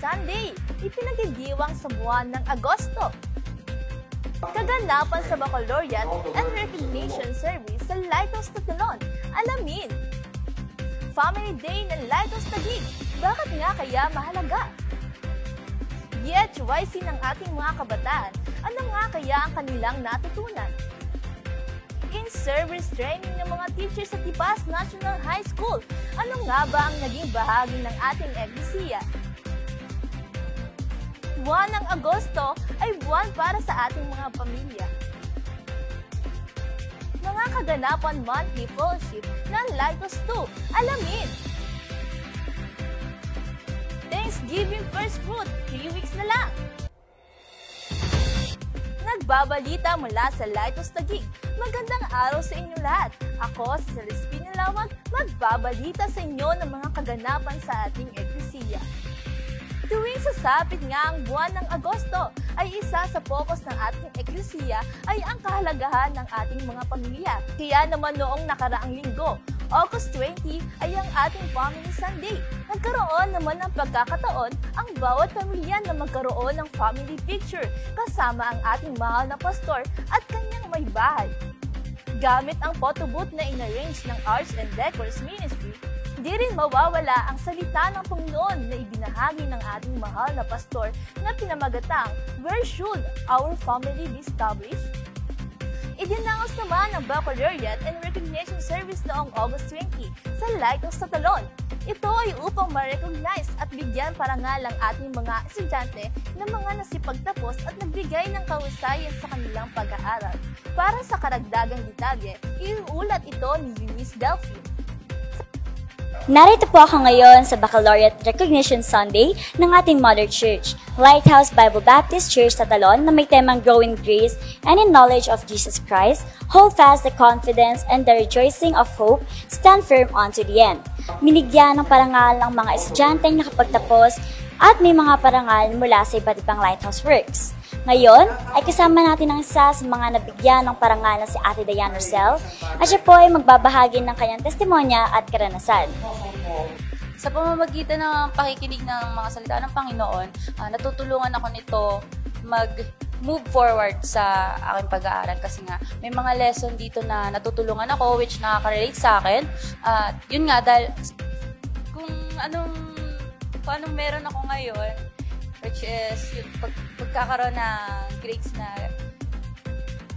Sunday, ipinagdidiwang sa buwan ng Agosto. Kaganapan sa Baccalaureate and Recognition Service sa Lighthouse Tagig. Alamin! Family Day ng Lighthouse Tagig. Bakit nga kaya mahalaga? DHYC ng ating mga kabataan, ano nga kaya ang kanilang natutunan? In-service training ng mga teachers sa Tipas National High School, ano nga ba ang naging bahagi ng ating eklesiya? Buwan ng Agosto ay buwan para sa ating mga pamilya. Mga kaganapan monthly fellowship ng Lighthouse 2, alamin! Thanksgiving First Fruit, 3 weeks na lang! Nagbabalita mula sa Lighthouse Tagig. Magandang araw sa inyo lahat. Ako, si Celestine Lawag, magbabalita sa inyo ng mga kaganapan sa ating eklesiya. Tuwing sasapit nga ang buwan ng Agosto, ay isa sa focus ng ating eklesiya ay ang kahalagahan ng ating mga pamilya. Kaya naman noong nakaraang linggo, August 20 ay ang ating Family Sunday. Nagkaroon naman ng pagkakataon ang bawat pamilya na magkaroon ng family picture kasama ang ating mahal na pastor at kanyang may bahay. Gamit ang photo booth na inarrange ng Arts and Decors Ministry, di rin mawawala ang salita ng Panginoon na ibinahagi ng ating mahal na pastor na pinamagatang, "Where should our family be established?" Idinangos naman ang Baccalaureate and Recognition Service noong August 20 sa Lighthouse Tagig. Ito ay upang ma-recognize at bigyan parangal ang ating mga estudyante na mga nasipagtapos at nagbigay ng kahusayan sa kanilang pag-aaral. Para sa karagdagang detalye, iuulat ito ni Eunice Delphine. Narito po ako ngayon sa Baccalaureate Recognition Sunday ng ating Mother Church, Lighthouse Bible Baptist Church sa Talon, na may temang Growing Grace and in Knowledge of Jesus Christ, Hold fast the confidence and the rejoicing of hope, stand firm unto the end. Binigyan ng parangal ng mga estudyanteng nakapagtapos at may mga parangal mula sa iba't ibang Lighthouse Works. Ngayon ay kasama natin ang isa sa mga nabigyan ng parangal na si Ate Diane Rosel at siya po ay magbabahagi ng kanyang testimonya at karanasan. Sa pamamagitan ng pakikinig ng mga salita ng Panginoon, natutulungan ako nito mag-move forward sa aking pag-aaral kasi nga may mga lesson dito na natutulungan ako which nakaka-relate sa akin. Yun nga, dahil kung anong meron ako ngayon, which is yung pagkakaroon ng grades na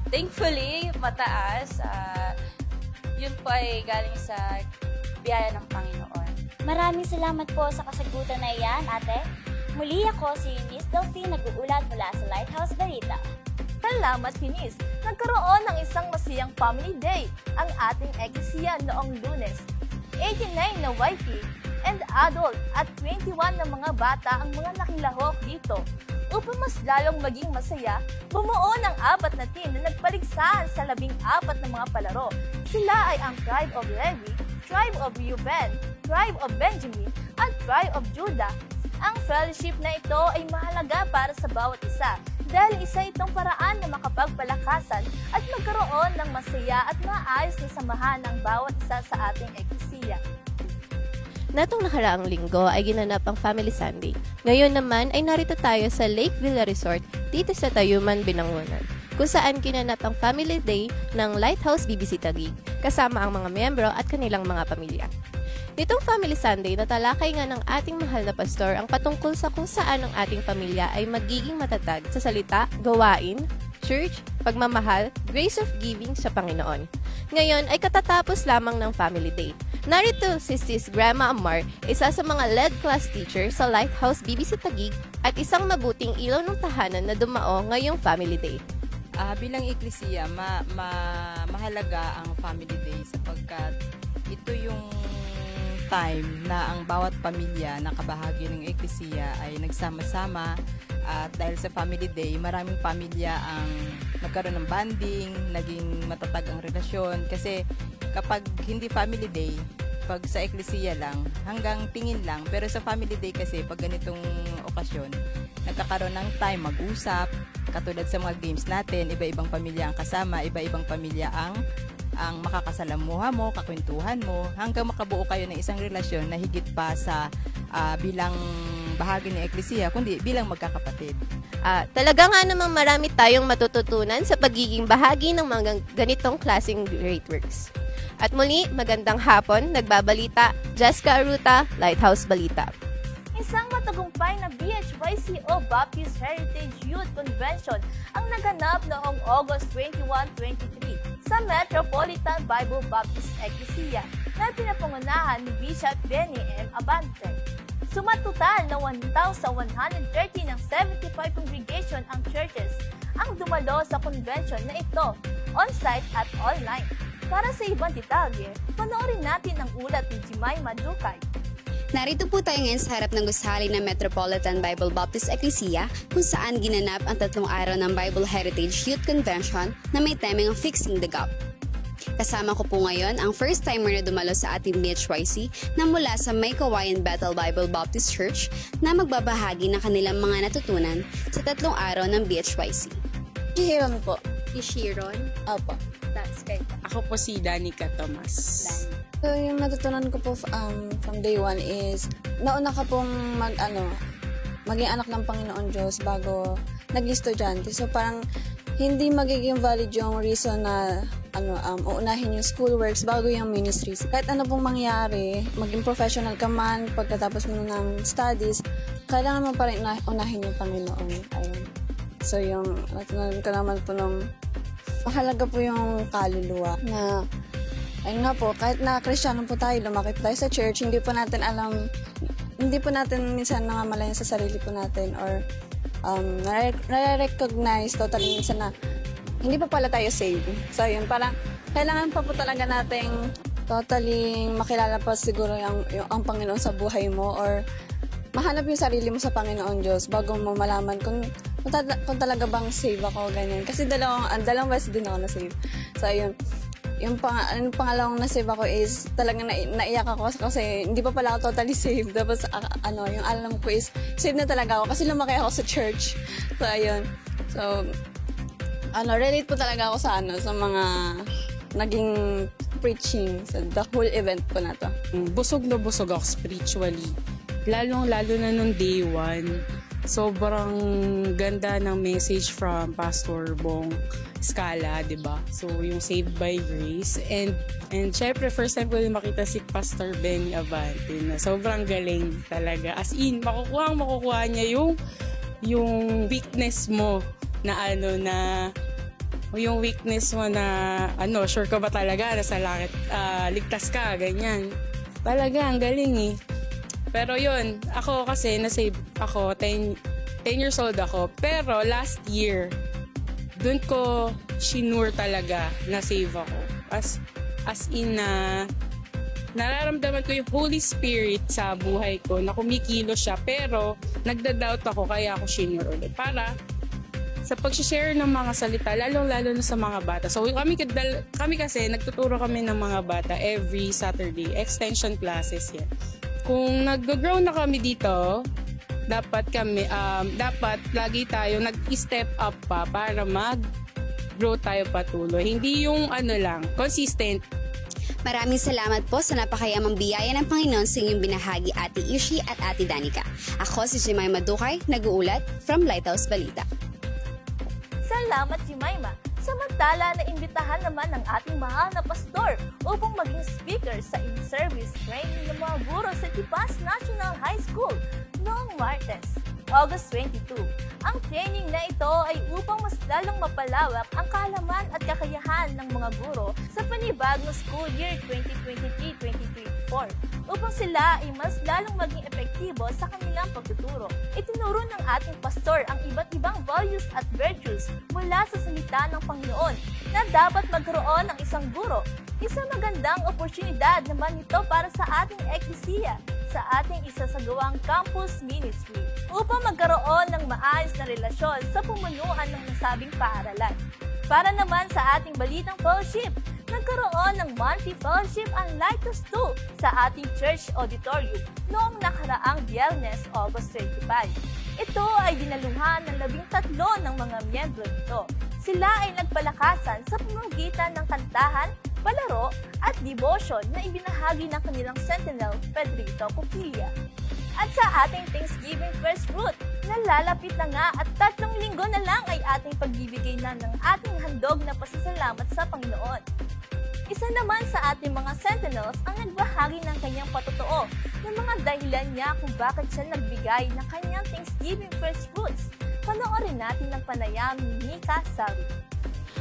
thankfully mataas, yun po ay galing sa biyaya ng Panginoon. Maraming salamat po sa kasagutan na iyan, ate. Muli ako si Eunice Delphine, nag-uulat mula sa Lighthouse Balita. Salamat, Eunice! Nagkaroon ng isang masiyang Family Day ang ating eklesiya noong Lunes. 89 na wifey and adult at 21 na mga bata ang mga nakilahok dito. Upang mas lalong maging masaya, bumuo ng 4 na team na nagpaligsahan sa 14 na mga palaro. Sila ay ang Tribe of Levi, Tribe of Reuben, Tribe of Benjamin, at Tribe of Judah. Ang fellowship na ito ay mahalaga para sa bawat isa dahil isa itong paraan na makapagpalakasan at magkaroon ng masaya at maayos na samahan ng bawat isa sa ating eklesiya. Natong nakaraang linggo ay ginanap ang Family Sunday. Ngayon naman ay narito tayo sa Lake Villa Resort dito sa Tayuman, Binangonan, kung saan ginanap ang Family Day ng Lighthouse BBC Tagig kasama ang mga miyembro at kanilang mga pamilya. Nitong Family Sunday, natalakay nga ng ating mahal na pastor ang patungkol sa kung saan ang ating pamilya ay magiging matatag sa salita, gawain, church, pagmamahal, grace of giving sa Panginoon. Ngayon ay katatapos lamang ng Family Day. Narito si Sis Grandma Amar, isa sa mga lead class teacher sa Lighthouse BBC Tagig at isang mabuting ilaw ng tahanan na dumao ngayong Family Day. Bilang eklesiya, mahalaga ang Family Day sapagkat ito yung time na ang bawat pamilya na kabahagi ng eklesiya ay nagsama-sama at dahil sa Family Day, maraming pamilya ang nagkaroon ng bonding, naging matatag ang relasyon kasi kapag hindi Family Day, pag sa eklesiya lang, hanggang tingin lang, pero sa Family Day kasi pag ganitong okasyon, nagkakaroon ng time mag-usap, katulad sa mga games natin, iba-ibang pamilya ang kasama, iba-ibang pamilya ang makakasalamuha mo, kakwentuhan mo, hanggang makabuo kayo ng isang relasyon na higit pa sa bilang bahagi ng Ecclesia, kundi bilang magkakapatid. Talaga nga namang marami tayong matututunan sa pagiging bahagi ng mga ganitong klaseng great works. At muli, magandang hapon, nagbabalita, Jessica Aruta, Lighthouse Balita. Isang matagumpay na BHYC o Baptist Heritage Youth Convention ang naganap noong August 21, 2023 sa Metropolitan Bible Baptist Ecclesia na pinapangunahan ni Bishop Benny M. Abante. Sumatotal na 1,130 ng 75 congregation ang churches ang dumalo sa convention na ito, on-site at online. Para sa ibang detalye, panoorin natin ang ulat ni Jemima Dukay. Narito po tayo ngayon sa harap ng gusali ng Metropolitan Bible Baptist Ecclesia kung saan ginanap ang 3 araw ng Bible Heritage Youth Convention na may temeng Fixing the Gap. Kasama ko po ngayon ang first-timer na dumalo sa ating BHYC na mula sa May Kawayan Bethel Bible Baptist Church na magbabahagi ng kanilang mga natutunan sa 3 araw ng BHYC. Ishiron po. Ishiron? Opo. That's kayo. Ako po si Danica Tomas. So, yung natutunan ko po from day one is, nauna ka pong maging anak ng Panginoon Diyos bago naging estudyante. So, parang hindi magiging valid yung reason na uunahin yung schoolworks bago yung ministries. Kahit ano pong mangyari, maging professional ka man, pagkatapos mo ng studies, kailangan mo pa rin unahin yung Panginoon. Ayun. So, yung natutunan ko naman po nung mahalaga po yung kaluluwa na ayun nga po, kahit na Kristiyano po tayo, lumaki po tayo sa church, hindi po natin minsan nangamalayan sa sarili po natin or nare-recognize totally minsan na hindi pa pala tayo saved. So yun, parang kailangan pa po talaga nating totally makilala pa siguro ang Panginoon sa buhay mo or mahanap yung sarili mo sa Panginoon Diyos bago mo malaman kung talaga bang save ako, ganyan. Kasi dalawang beses din ako na-save. So yun, yung pangalawang na-save ako is talagang naiyak ako kasi hindi pa pala ako totally saved. Tapos yung alam ko is saved na talaga ako kasi lumaki ako sa church. So ayun. So relate po talaga ako sa mga naging preaching sa the whole event po na to. Busog na busog ako spiritually. Lalo na nung day 1. Sobrang ganda ng message from Pastor Bong Scala, 'di ba? So yung Saved by Grace and syempre first time ko din makita si Pastor Benny Abante na sobrang galing talaga. As in makukuha niya yung weakness mo na yung weakness mo na sure ka ba talaga na sa langit ligtas ka, ganyan. Talaga ang galing eh. Pero yun, ako kasi na-save ako, 10 years old ako. Pero last year, dun ko shinure talaga na-save ako. As in na nararamdaman ko yung Holy Spirit sa buhay ko na kumikilo siya. Pero nagda-doubt ako kaya ako shinure ulit. Para sa pag-share ng mga salita, lalo na sa mga bata. So kami kasi, nagtuturo kami ng mga bata every Saturday. Extension classes yan. Kung nag-grow na kami dito, dapat lagi tayo nag-step up pa para mag-grow tayo patuloy. Hindi yung consistent. Maraming salamat po sa napakayamang biyaya ng Panginoon sa inyong binahagi, Ate Ishi at Ate Danica. Ako si Jemima Dukay, nag-uulat from Lighthouse Balita. Salamat, Jemima! Samantala na imbitahan naman ng ating mahal na pastor upang maging speaker sa in-service training ng mga guro sa Tipas National High School noong Martes, August 22. Ang training na ito ay upang mas lalong mapalawak ang kaalaman at kakayahan ng mga guro sa panibagong school year 2023-2024 upang sila ay mas lalong maging epektibo sa kanilang pagtuturo. Itinuro ng ating pastor ang iba't ibang values at virtues mula sa salita ng Panginoon na dapat magkaroon ng isang guro. Isang magandang oportunidad naman ito para sa ating eklesiya sa ating isasagawang campus ministry upang magkaroon ng maayos na relasyon sa pumunuan ng nasabing paaralan. Para naman sa ating balitang fellowship, nagkaroon ng monthly fellowship ang Lighthouse 2 sa ating church auditorium noong nakaraang Biyernes, August 25. Ito ay dinaluhan ng 13 ng mga miyembro nito. Sila ay nagpalakasan sa pamamagitan ng kantahan, palaro at devotion na ibinahagi ng kanilang sentinel, Pedrito Copilla. At sa ating Thanksgiving First Fruit, nalalapit na nga at 3 linggo na lang ay ating pagbibigay na ng ating handog na pasasalamat sa Panginoon. Isa naman sa ating mga sentinels ang nagbahagi ng kanyang patotoo ng mga dahilan niya kung bakit siya nagbigay ng kanyang Thanksgiving First Fruits. Panoorin natin ang panayam ni Nika Sawi.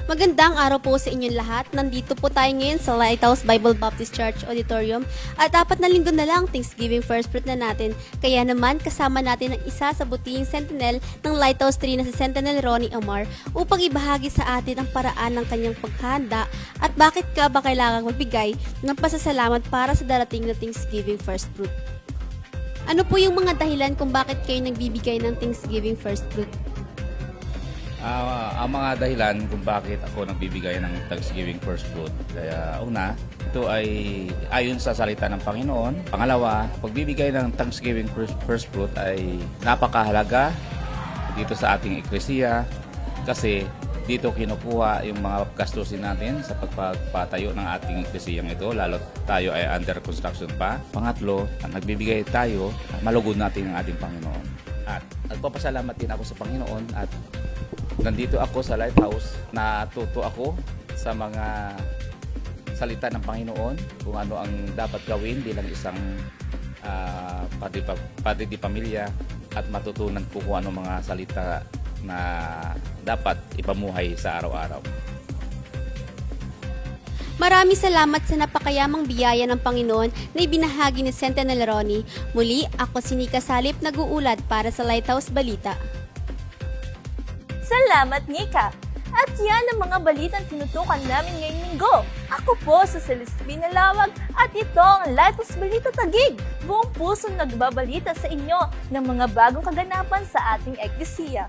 Magandang araw po sa inyong lahat. Nandito po tayo ngayon sa Lighthouse Bible Baptist Church Auditorium at 4 na linggo na lang Thanksgiving First Fruit na natin. Kaya naman kasama natin ang isa sa butihing sentinel ng Lighthouse 3 na si Sentinel Ronnie Amar upang ibahagi sa atin ang paraan ng kanyang paghahanda at bakit ka ba kailangang magbigay ng pasasalamat para sa darating na Thanksgiving First Fruit. Ano po yung mga dahilan kung bakit kayo nagbibigay ng Thanksgiving First Fruit? Ang mga dahilan kung bakit ako nagbibigay ng Thanksgiving First Fruit. Kaya una, ito ay ayon sa salita ng Panginoon. Pangalawa, pagbibigay ng Thanksgiving First Fruit ay napakahalaga dito sa ating eklesiya kasi dito kinukuha yung mga gastusin natin sa pagpapatayo ng ating eklesiyang ito, lalo tayo ay under construction pa. Pangatlo, nagbibigay tayo, malugod natin ang ating Panginoon. At nagpapasalamat din ako sa Panginoon at nandito ako sa Lighthouse, natuto ako sa mga salita ng Panginoon kung ano ang dapat gawin bilang isang padre di pamilya at matutunan ko kung ano mga salita na dapat ipamuhay sa araw-araw. Maraming salamat sa napakayamang biyaya ng Panginoon na ibinahagi ni Sentinel Ronnie. Muli, ako si Nika Salip, nag-uulat para sa Lighthouse Balita. Salamat, Nika! At yan ang mga balitang tinutukan namin ngayong linggo. Ako po sa Celestine Lawag at ito ang Lighthouse Balita Taguig. Buong puso nagbabalita sa inyo ng mga bagong kaganapan sa ating eklesiya.